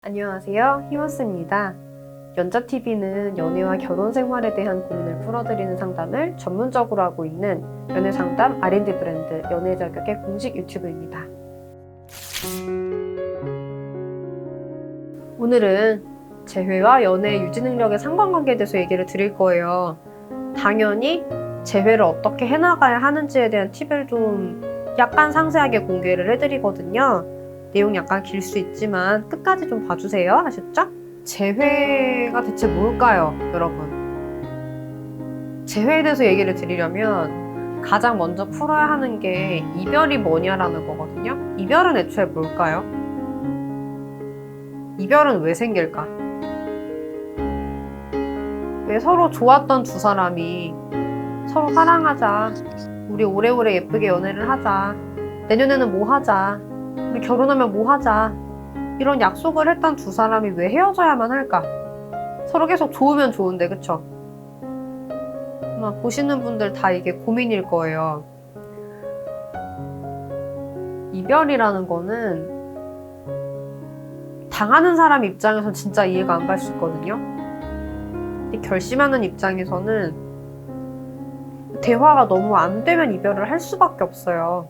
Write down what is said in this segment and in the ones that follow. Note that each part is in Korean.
안녕하세요, 히머스입니다. 연자TV는 연애와 결혼 생활에 대한 고민을 풀어드리는 상담을 전문적으로 하고 있는 연애상담 R&D 브랜드 연애자격의 공식 유튜브입니다. 오늘은 재회와 연애 유지 능력의 상관관계에 대해서 얘기를 드릴 거예요. 당연히 재회를 어떻게 해나가야 하는지에 대한 팁을 좀 약간 상세하게 공개를 해드리거든요. 내용이 약간 길 수 있지만 끝까지 좀 봐주세요. 아셨죠? 재회가 대체 뭘까요, 여러분? 재회에 대해서 얘기를 드리려면 가장 먼저 풀어야 하는 게 이별이 뭐냐라는 거거든요. 이별은 애초에 뭘까요? 이별은 왜 생길까? 왜 서로 좋았던 두 사람이 서로 사랑하자, 우리 오래오래 예쁘게 연애를 하자, 내년에는 뭐 하자, 우리 결혼하면 뭐 하자, 이런 약속을 했던 두 사람이 왜 헤어져야만 할까? 서로 계속 좋으면 좋은데, 그쵸? 아마 보시는 분들 다 이게 고민일 거예요. 이별이라는 거는 당하는 사람 입장에선 진짜 이해가 안 갈 수 있거든요. 결심하는 입장에서는 대화가 너무 안 되면 이별을 할 수밖에 없어요.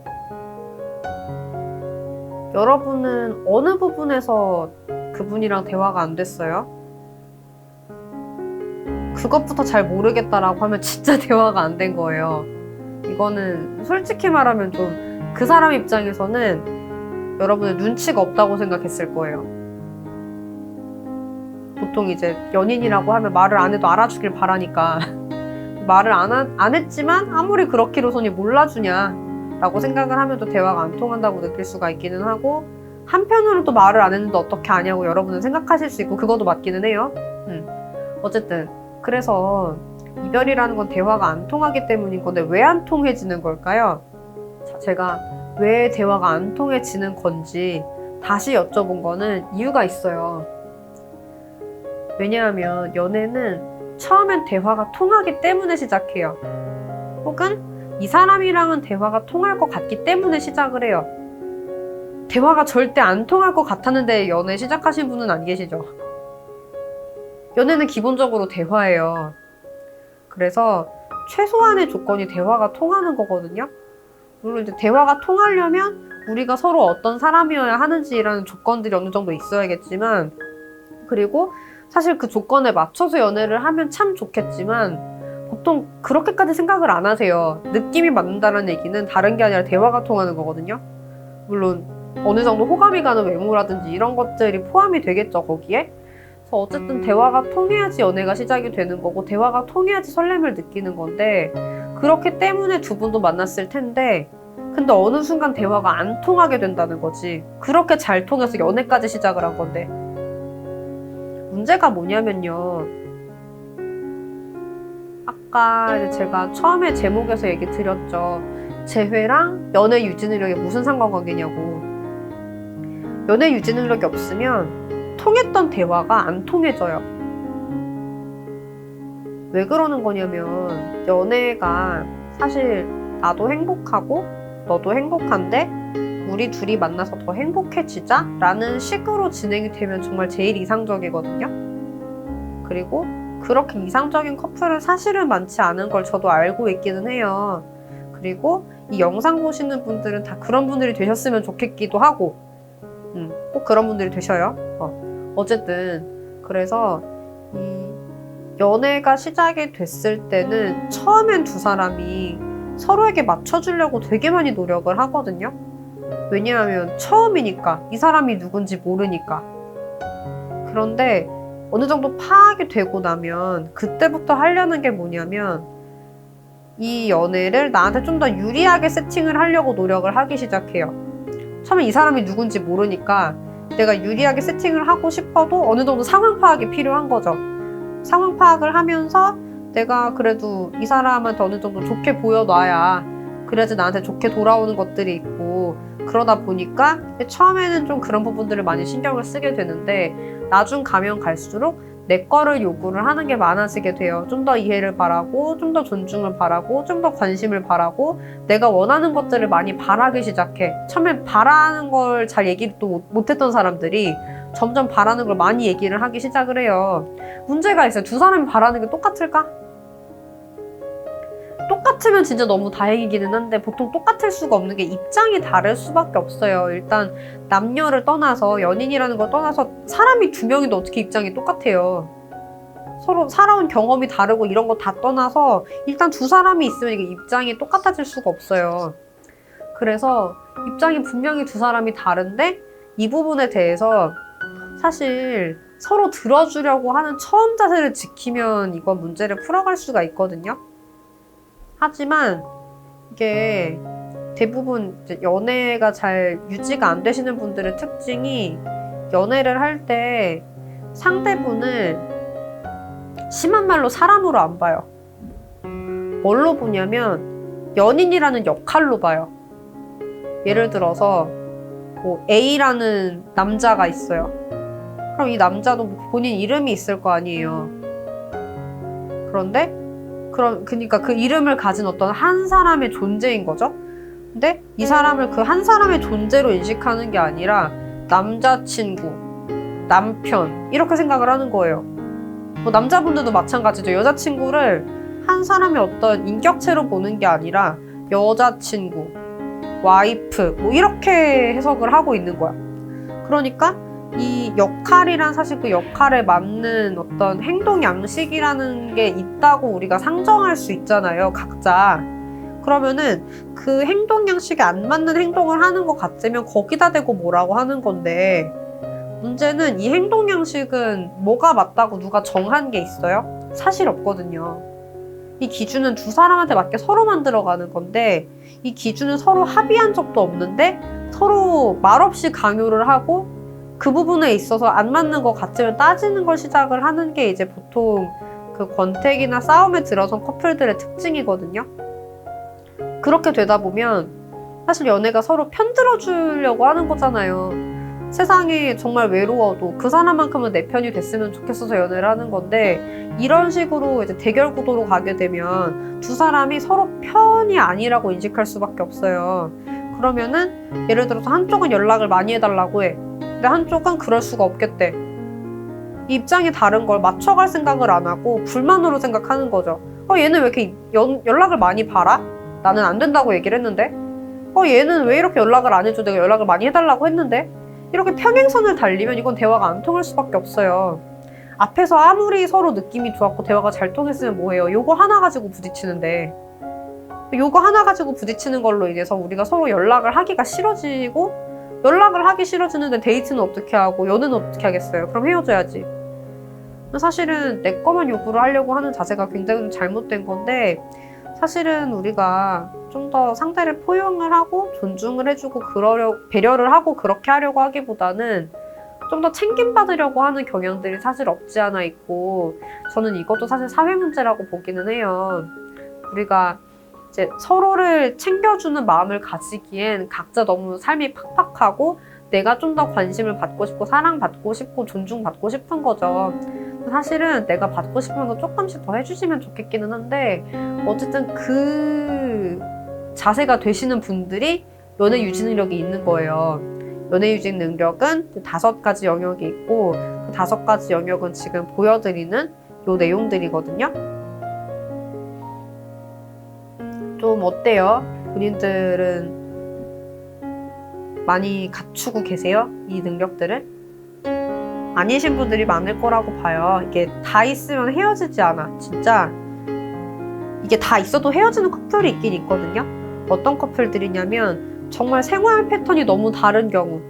여러분은 어느 부분에서 그분이랑 대화가 안 됐어요? 그것부터 잘 모르겠다라고 하면 진짜 대화가 안 된 거예요. 이거는 솔직히 말하면 좀 그 사람 입장에서는 여러분의 눈치가 없다고 생각했을 거예요. 보통 이제 연인이라고 하면 말을 안 해도 알아주길 바라니까 말을 안 했지만 아무리 그렇기로서니 몰라주냐 라고 생각을 하면 또 대화가 안 통한다고 느낄 수가 있기는 하고, 한편으로는 또 말을 안 했는데 어떻게 아냐고 여러분은 생각하실 수 있고, 그것도 맞기는 해요. 어쨌든 그래서 이별이라는 건 대화가 안 통하기 때문인 건데 왜 안 통해지는 걸까요? 자, 제가 왜 대화가 안 통해지는 건지 다시 여쭤본 거는 이유가 있어요. 왜냐하면 연애는 처음엔 대화가 통하기 때문에 시작해요. 혹은 이 사람이랑은 대화가 통할 것 같기 때문에 시작을 해요. 대화가 절대 안 통할 것 같았는데 연애 시작하신 분은 안 계시죠? 연애는 기본적으로 대화예요. 그래서 최소한의 조건이 대화가 통하는 거거든요. 물론 이제 대화가 통하려면 우리가 서로 어떤 사람이어야 하는지라는 조건들이 어느 정도 있어야겠지만, 그리고 사실 그 조건에 맞춰서 연애를 하면 참 좋겠지만 보통 그렇게까지 생각을 안 하세요. 느낌이 맞는다는 얘기는 다른 게 아니라 대화가 통하는 거거든요. 물론 어느 정도 호감이 가는 외모라든지 이런 것들이 포함이 되겠죠, 거기에. 그래서 어쨌든 대화가 통해야지 연애가 시작이 되는 거고, 대화가 통해야지 설렘을 느끼는 건데, 그렇기 때문에 두 분도 만났을 텐데, 근데 어느 순간 대화가 안 통하게 된다는 거지. 그렇게 잘 통해서 연애까지 시작을 한 건데. 문제가 뭐냐면요, 아까 이제 제가 처음에 제목에서 얘기 드렸죠. 재회랑 연애 유지 능력이 무슨 상관관계냐고. 연애 유지 능력이 없으면 통했던 대화가 안 통해져요. 왜 그러는 거냐면, 연애가 사실 나도 행복하고 너도 행복한데 우리 둘이 만나서 더 행복해지자 라는 식으로 진행이 되면 정말 제일 이상적이거든요. 그리고 그렇게 이상적인 커플은 사실은 많지 않은 걸 저도 알고 있기는 해요. 그리고 이 영상 보시는 분들은 다 그런 분들이 되셨으면 좋겠기도 하고, 꼭 그런 분들이 되셔요. 어쨌든 그래서 이 연애가 시작이 됐을 때는 처음엔 두 사람이 서로에게 맞춰주려고 되게 많이 노력을 하거든요. 왜냐하면 처음이니까, 이 사람이 누군지 모르니까. 그런데 어느 정도 파악이 되고 나면 그때부터 하려는 게 뭐냐면, 이 연애를 나한테 좀 더 유리하게 세팅을 하려고 노력을 하기 시작해요. 처음에 이 사람이 누군지 모르니까 내가 유리하게 세팅을 하고 싶어도 어느 정도 상황 파악이 필요한 거죠. 상황 파악을 하면서 내가 그래도 이 사람한테 어느 정도 좋게 보여놔야 그래야지 나한테 좋게 돌아오는 것들이 있고, 그러다 보니까 처음에는 좀 그런 부분들을 많이 신경을 쓰게 되는데, 나중 가면 갈수록 내 거를 요구를 하는 게 많아지게 돼요. 좀 더 이해를 바라고, 좀 더 존중을 바라고, 좀 더 관심을 바라고, 내가 원하는 것들을 많이 바라기 시작해. 처음엔 바라는 걸 잘 얘기도 못했던 사람들이 점점 바라는 걸 많이 얘기를 하기 시작을 해요. 문제가 있어요. 두 사람이 바라는 게 똑같을까? 똑같으면 진짜 너무 다행이기는 한데 보통 똑같을 수가 없는 게 입장이 다를 수밖에 없어요. 일단 남녀를 떠나서 연인이라는 걸 떠나서 사람이 두 명인데 어떻게 입장이 똑같아요. 서로 살아온 경험이 다르고 이런 거 다 떠나서 일단 두 사람이 있으면 이게 입장이 똑같아질 수가 없어요. 그래서 입장이 분명히 두 사람이 다른데 이 부분에 대해서 사실 서로 들어주려고 하는 처음 자세를 지키면 이건 문제를 풀어갈 수가 있거든요. 하지만 이게 대부분 이제 연애가 잘 유지가 안 되시는 분들의 특징이 연애를 할 때 상대분을 심한 말로 사람으로 안 봐요. 뭘로 보냐면 연인이라는 역할로 봐요. 예를 들어서 뭐 A라는 남자가 있어요. 그럼 이 남자도 본인 이름이 있을 거 아니에요. 그런데 그러니까 그 이름을 가진 어떤 한 사람의 존재인 거죠. 근데 이 사람을 그 한 사람의 존재로 인식하는 게 아니라 남자친구, 남편 이렇게 생각을 하는 거예요. 뭐 남자분들도 마찬가지죠. 여자친구를 한 사람의 어떤 인격체로 보는 게 아니라 여자친구, 와이프 뭐 이렇게 해석을 하고 있는 거야. 그러니까 이 역할이란 사실 그 역할에 맞는 어떤 행동 양식이라는 게 있다고 우리가 상정할 수 있잖아요, 각자. 그러면은 그 행동 양식에 안 맞는 행동을 하는 것 같으면 거기다 대고 뭐라고 하는 건데, 문제는 이 행동 양식은 뭐가 맞다고 누가 정한 게 있어요? 사실 없거든요. 이 기준은 두 사람한테 맞게 서로 만들어가는 건데, 이 기준은 서로 합의한 적도 없는데 서로 말없이 강요를 하고 그 부분에 있어서 안 맞는 것 같으면 따지는 걸 시작을 하는 게 이제 보통 그 권태기나 싸움에 들어선 커플들의 특징이거든요. 그렇게 되다 보면 사실 연애가 서로 편들어 주려고 하는 거잖아요. 세상에 정말 외로워도 그 사람만큼은 내 편이 됐으면 좋겠어서 연애를 하는 건데, 이런 식으로 이제 대결 구도로 가게 되면 두 사람이 서로 편이 아니라고 인식할 수밖에 없어요. 그러면은 예를 들어서 한쪽은 연락을 많이 해달라고 해. 근데 한쪽은 그럴 수가 없겠대. 이 입장이 다른 걸 맞춰갈 생각을 안 하고 불만으로 생각하는 거죠. 얘는 왜 이렇게 연락을 많이 바라? 나는 안 된다고 얘기를 했는데. 얘는 왜 이렇게 연락을 안 해줘? 내가 연락을 많이 해달라고 했는데. 이렇게 평행선을 달리면 이건 대화가 안 통할 수밖에 없어요. 앞에서 아무리 서로 느낌이 좋았고 대화가 잘 통했으면 뭐해요? 요거 하나 가지고 부딪히는데, 요거 하나 가지고 부딪히는 걸로 인해서 우리가 서로 연락을 하기가 싫어지고, 연락을 하기 싫어지는데 데이트는 어떻게 하고 연애는 어떻게 하겠어요? 그럼 헤어져야지. 사실은 내 거만 요구를 하려고 하는 자세가 굉장히 잘못된 건데, 사실은 우리가 좀 더 상대를 포용을 하고 존중을 해주고 배려를 하고 그렇게 하려고 하기보다는 좀 더 챙김받으려고 하는 경향들이 사실 없지 않아 있고, 저는 이것도 사실 사회 문제라고 보기는 해요. 우리가 이제 서로를 챙겨주는 마음을 가지기엔 각자 너무 삶이 팍팍하고 내가 좀 더 관심을 받고 싶고 사랑받고 싶고 존중받고 싶은 거죠. 사실은 내가 받고 싶은 거 조금씩 더 해주시면 좋겠기는 한데, 어쨌든 그 자세가 되시는 분들이 연애 유지 능력이 있는 거예요. 연애 유지 능력은 5가지 영역이 있고, 그 5가지 영역은 지금 보여드리는 요 내용들이거든요. 좀 어때요? 본인들은 많이 갖추고 계세요? 이 능력들을? 아니신 분들이 많을 거라고 봐요. 이게 다 있으면 헤어지지 않아. 진짜 이게 다 있어도 헤어지는 커플이 있긴 있거든요. 어떤 커플들이냐면 정말 생활 패턴이 너무 다른 경우.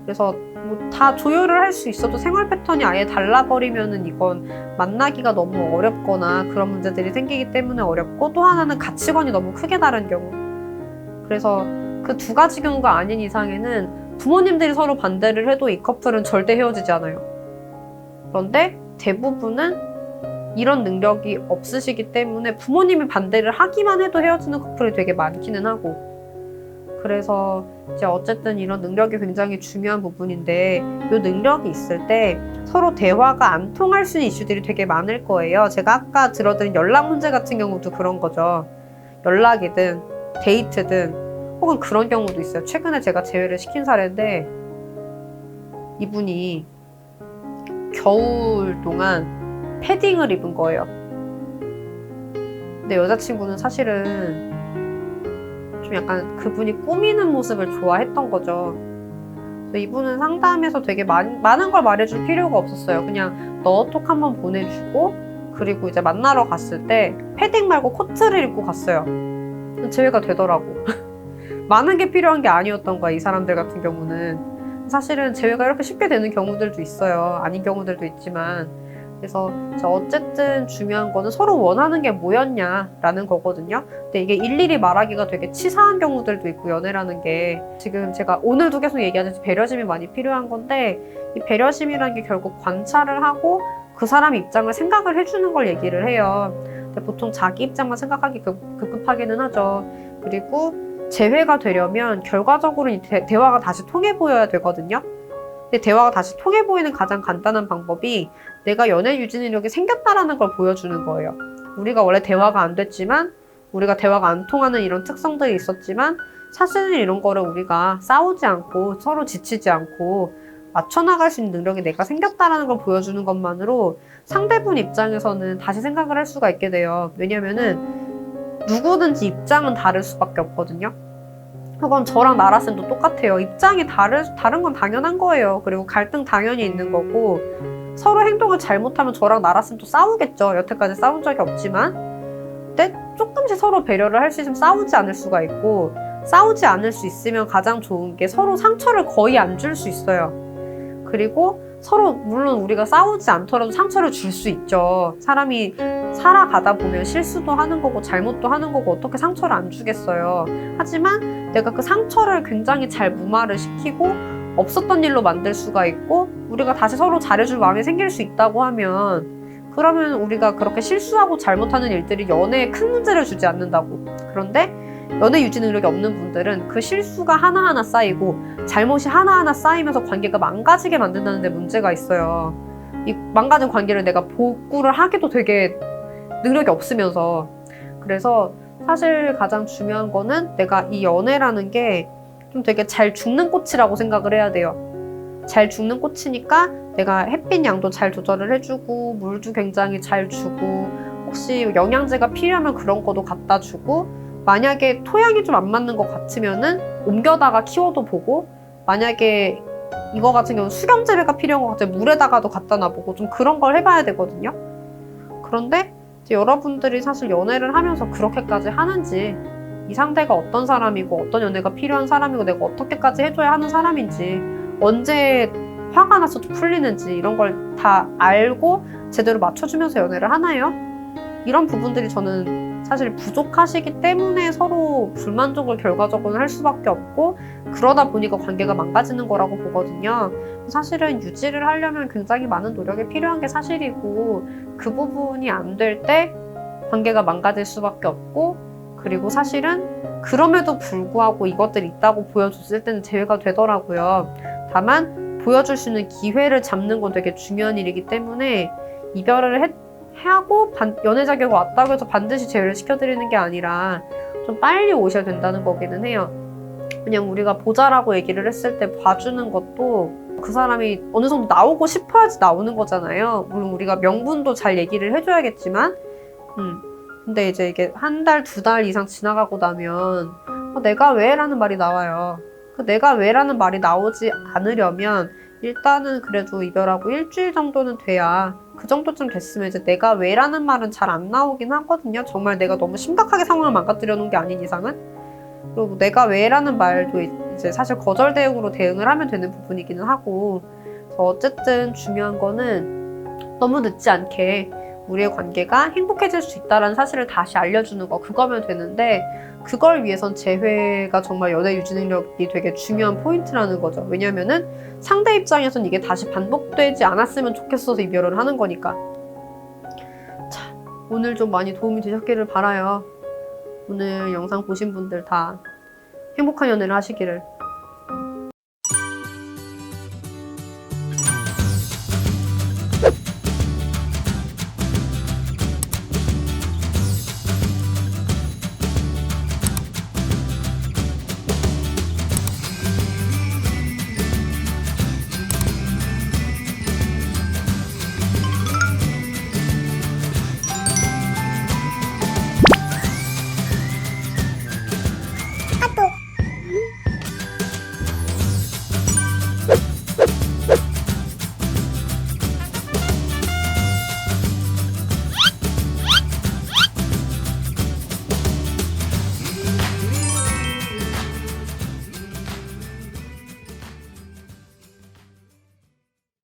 그래서 뭐 다 조율을 할 수 있어도 생활 패턴이 아예 달라버리면은 이건 만나기가 너무 어렵거나 그런 문제들이 생기기 때문에 어렵고, 또 하나는 가치관이 너무 크게 다른 경우. 그래서 그 2가지 경우가 아닌 이상에는 부모님들이 서로 반대를 해도 이 커플은 절대 헤어지지 않아요. 그런데 대부분은 이런 능력이 없으시기 때문에 부모님이 반대를 하기만 해도 헤어지는 커플이 되게 많기는 하고, 그래서 이제 어쨌든 이런 능력이 굉장히 중요한 부분인데, 이 능력이 있을 때 서로 대화가 안 통할 수 있는 이슈들이 되게 많을 거예요. 제가 아까 들어드린 연락 문제 같은 경우도 그런 거죠. 연락이든 데이트든 혹은 그런 경우도 있어요. 최근에 제가 제외를 시킨 사례인데, 이분이 겨울 동안 패딩을 입은 거예요. 근데 여자친구는 사실은 좀 약간 그분이 꾸미는 모습을 좋아했던 거죠. 그래서 이분은 상담에서 되게 많은 걸 말해줄 필요가 없었어요. 그냥 너톡 한번 보내주고, 그리고 이제 만나러 갔을 때 패딩 말고 코트를 입고 갔어요. 제외가 되더라고. 많은 게 필요한 게 아니었던 거야, 이 사람들 같은 경우는. 사실은 제외가 이렇게 쉽게 되는 경우들도 있어요. 아닌 경우들도 있지만. 그래서 어쨌든 중요한 거는 서로 원하는 게 뭐였냐라는 거거든요. 근데 이게 일일이 말하기가 되게 치사한 경우들도 있고, 연애라는 게. 지금 제가 오늘도 계속 얘기하듯이 배려심이 많이 필요한 건데, 이 배려심이라는 게 결국 관찰을 하고 그 사람 입장을 생각을 해주는 걸 얘기를 해요. 근데 보통 자기 입장만 생각하기 급급하기는 하죠. 그리고 재회가 되려면 결과적으로 이 대화가 다시 통해 보여야 되거든요. 근데 대화가 다시 통해 보이는 가장 간단한 방법이 내가 연애 유지 능력이 생겼다라는 걸 보여주는 거예요. 우리가 원래 대화가 안 됐지만, 우리가 대화가 안 통하는 이런 특성들이 있었지만, 사실은 이런 거를 우리가 싸우지 않고 서로 지치지 않고 맞춰나갈 수 있는 능력이 내가 생겼다라는 걸 보여주는 것만으로 상대분 입장에서는 다시 생각을 할 수가 있게 돼요. 왜냐면은 누구든지 입장은 다를 수밖에 없거든요. 그건 저랑 나라쌤도 똑같아요. 입장이 다른 건 당연한 거예요. 그리고 갈등 당연히 있는 거고, 서로 행동을 잘못하면 저랑 나라쌤도 싸우겠죠. 여태까지 싸운 적이 없지만. 근데 조금씩 서로 배려를 할 수 있으면 싸우지 않을 수가 있고, 싸우지 않을 수 있으면 가장 좋은 게 서로 상처를 거의 안 줄 수 있어요. 그리고 서로 물론 우리가 싸우지 않더라도 상처를 줄 수 있죠. 사람이 살아가다 보면 실수도 하는 거고 잘못도 하는 거고 어떻게 상처를 안 주겠어요. 하지만 내가 그 상처를 굉장히 잘 무마를 시키고 없었던 일로 만들 수가 있고, 우리가 다시 서로 잘해줄 마음이 생길 수 있다고 하면, 그러면 우리가 그렇게 실수하고 잘못하는 일들이 연애에 큰 문제를 주지 않는다고. 그런데 연애 유지 능력이 없는 분들은 그 실수가 하나하나 쌓이고 잘못이 하나하나 쌓이면서 관계가 망가지게 만든다는 데 문제가 있어요. 이 망가진 관계를 내가 복구를 하기도 되게 능력이 없으면서. 그래서 사실 가장 중요한 거는 내가 이 연애라는 게 좀 되게 잘 죽는 꽃이라고 생각을 해야 돼요. 잘 죽는 꽃이니까 내가 햇빛 양도 잘 조절을 해주고, 물도 굉장히 잘 주고, 혹시 영양제가 필요하면 그런 거도 갖다 주고, 만약에 토양이 좀 안 맞는 것 같으면은 옮겨다가 키워도 보고, 만약에 이거 같은 경우는 수경재배가 필요한 것 같으면 물에다가도 갖다 놔보고, 좀 그런 걸 해봐야 되거든요. 그런데 이제 여러분들이 사실 연애를 하면서 그렇게까지 하는지, 이 상대가 어떤 사람이고 어떤 연애가 필요한 사람이고 내가 어떻게까지 해줘야 하는 사람인지, 언제 화가 나서 풀리는지 이런 걸 다 알고 제대로 맞춰주면서 연애를 하나요? 이런 부분들이 저는 사실 부족하시기 때문에 서로 불만족을 결과적으로 할 수밖에 없고, 그러다 보니까 관계가 망가지는 거라고 보거든요. 사실은 유지를 하려면 굉장히 많은 노력이 필요한 게 사실이고, 그 부분이 안 될 때 관계가 망가질 수밖에 없고, 그리고 사실은 그럼에도 불구하고 이것들이 있다고 보여줬을 때는 재회가 되더라고요. 다만 보여줄 수 있는 기회를 잡는 건 되게 중요한 일이기 때문에, 이별을 하고 연애 자격이 왔다고 해서 반드시 재회를 시켜드리는 게 아니라 좀 빨리 오셔야 된다는 거기는 해요. 그냥 우리가 보자라고 얘기를 했을 때 봐주는 것도 그 사람이 어느 정도 나오고 싶어야지 나오는 거잖아요. 물론 우리가 명분도 잘 얘기를 해줘야겠지만, 근데 이제 이게 한 달, 두 달 이상 지나가고 나면 내가 왜? 라는 말이 나와요. 그 내가 왜? 라는 말이 나오지 않으려면 일단은 그래도 이별하고 일주일 정도는 돼야, 그 정도쯤 됐으면 이제 내가 왜? 라는 말은 잘 안 나오긴 하거든요. 정말 내가 너무 심각하게 상황을 망가뜨려 놓은 게 아닌 이상은. 그리고 내가 왜? 라는 말도 이제 사실 거절 대응으로 대응을 하면 되는 부분이기는 하고. 그래서 어쨌든 중요한 거는 너무 늦지 않게 우리의 관계가 행복해질 수 있다는 사실을 다시 알려주는 거, 그거면 되는데, 그걸 위해선 재회가 정말 연애 유지 능력이 되게 중요한 포인트라는 거죠. 왜냐면은 상대 입장에선 이게 다시 반복되지 않았으면 좋겠어서 이별을 하는 거니까. 자, 오늘 좀 많이 도움이 되셨기를 바라요. 오늘 영상 보신 분들 다 행복한 연애를 하시기를.